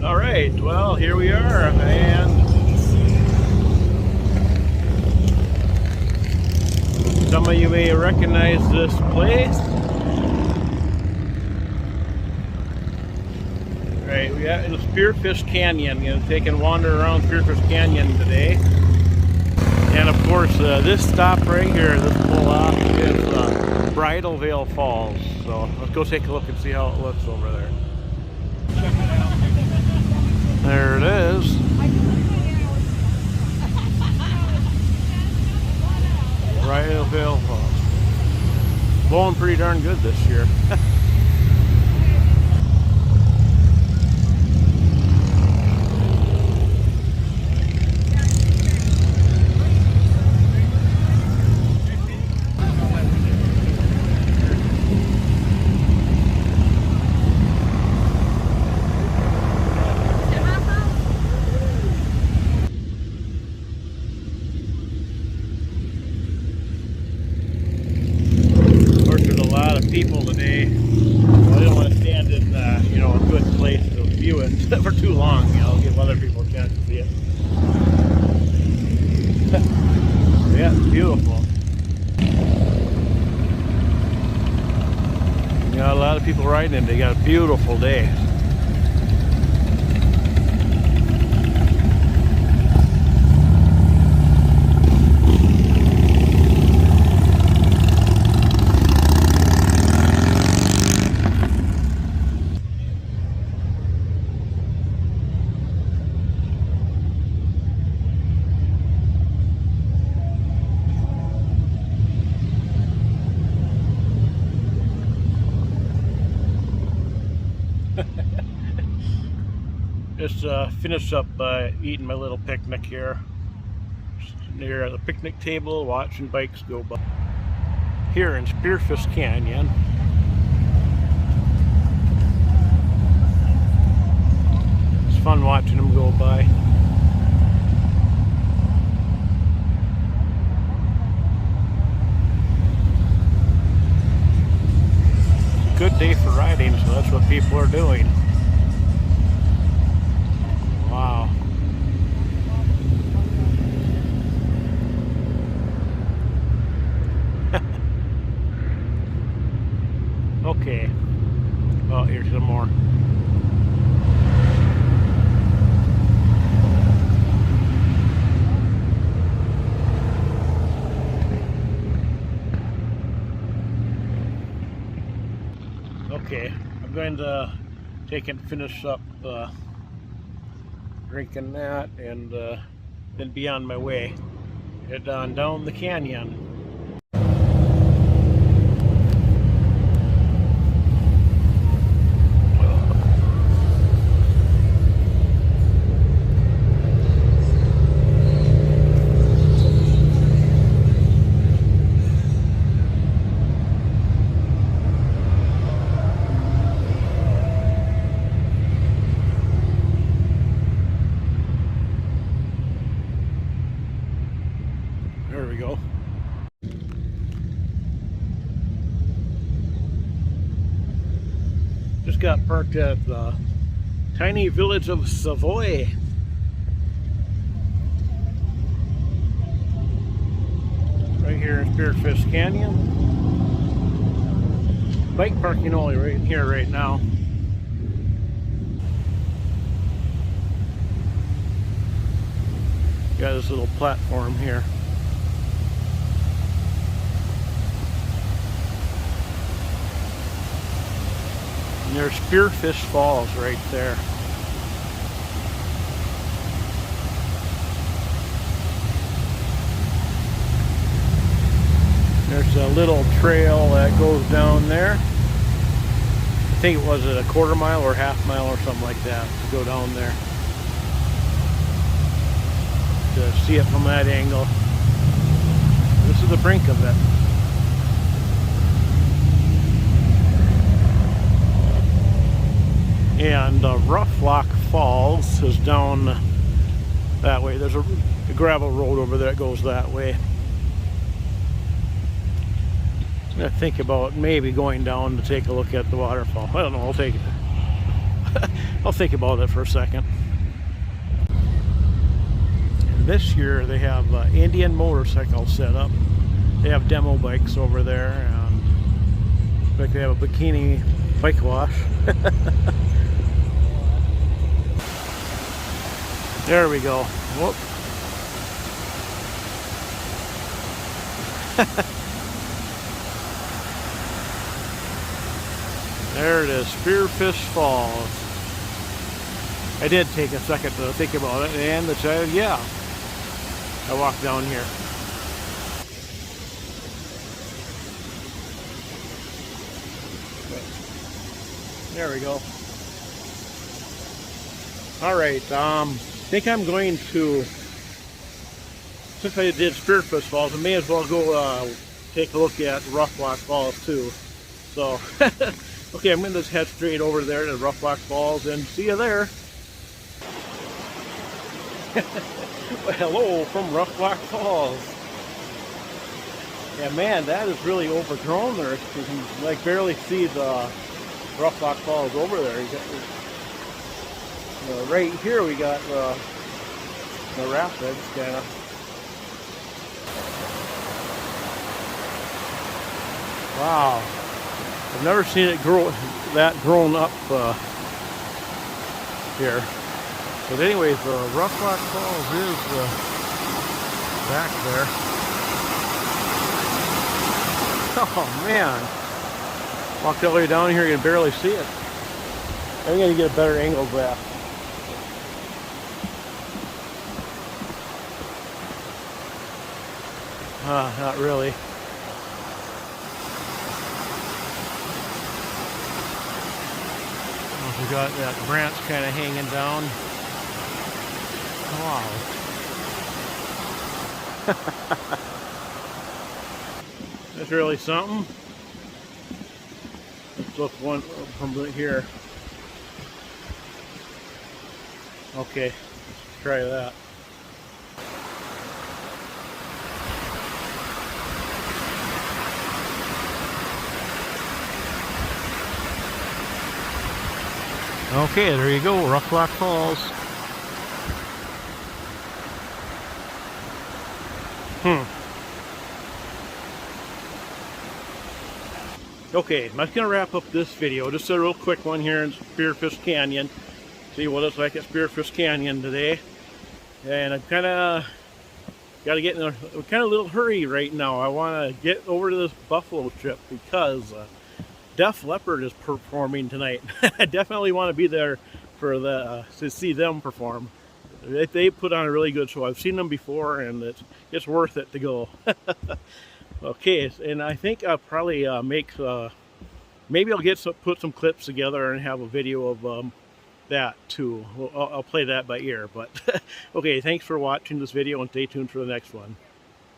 All right, well, here we are, and some of you may recognize this place. Right, we got in the Spearfish Canyon. Gonna take and wander around Spearfish Canyon today. And of course, this stop right here, this pull off, is Bridal Veil Falls. So let's go take a look and see how it looks over there. Check it out. There it is. Bridal Veil Falls. Blowing pretty darn good this year. People today. Well, I don't want to stand in a good place to view it for too long. Give other people a chance to see it. Yeah, it's beautiful. You got a lot of people riding in. They got a beautiful day. Just finished up eating my little picnic here. Near the picnic table, watching bikes go by. Here in Spearfish Canyon. It's fun watching them go by. It's a good day for riding, so that's what people are doing. Wow. Okay. Oh, here's some more. Okay, I'm going to take and finish up drinking that, and then be on my way. Head on down the canyon. There we go. Just got parked at the tiny village of Savoy. Right here in Spearfish Canyon. Bike parking only right here right now. Got this little platform here. And there's Spearfish Falls right there. There's a little trail that goes down there. I think it was a quarter mile or half mile or something like that to go down there. To see it from that angle. This is the brink of it. And Rough Lock Falls is down that way. There's a gravel road over there that goes that way. I'm gonna think about maybe going down to take a look at the waterfall. I don't know, I'll take it. I'll think about it for a second. And this year they have Indian motorcycles set up. They have demo bikes over there, and like they have a bikini bike wash. There we go. Whoop. There it is, Spearfish Falls. I did take a second to think about it, and decided, yeah, I walked down here. There we go. All right, I think I'm going to, since I did Spearfish Falls, I may as well go take a look at Rough Rock Falls too. So, okay, I'm going to just head straight over there to Rough Rock Falls and see you there. Well, hello from Rough Rock Falls. Yeah, man, that is really overgrown there. You can like barely see the Rough Rock Falls over there. You got, right here we got the rapids, kind of. Wow, I've never seen it grow that grown up here. But anyways, Rough Rock Falls is back there. Oh man, walked all the way down here, you can barely see it. I'm gonna get a better angle of that. Not really. We got that branch kind of hanging down. Wow. That's really something. Let's look one from here. Okay, let's try that. Okay, there you go, Rough Rock Falls. Okay, I'm just gonna wrap up this video. Just a real quick one here in Spearfish Canyon. See what it's like at Spearfish Canyon today. And I'm kind of got to get in a kind of little hurry right now. I want to get over to this buffalo trip because Def Leppard is performing tonight. I definitely want to be there for to see them perform. They put on a really good show. I've seen them before, and it's worth it to go. Okay, and I think I'll probably maybe I'll put some clips together and have a video of that too. I'll play that by ear. But okay, thanks for watching this video, and stay tuned for the next one.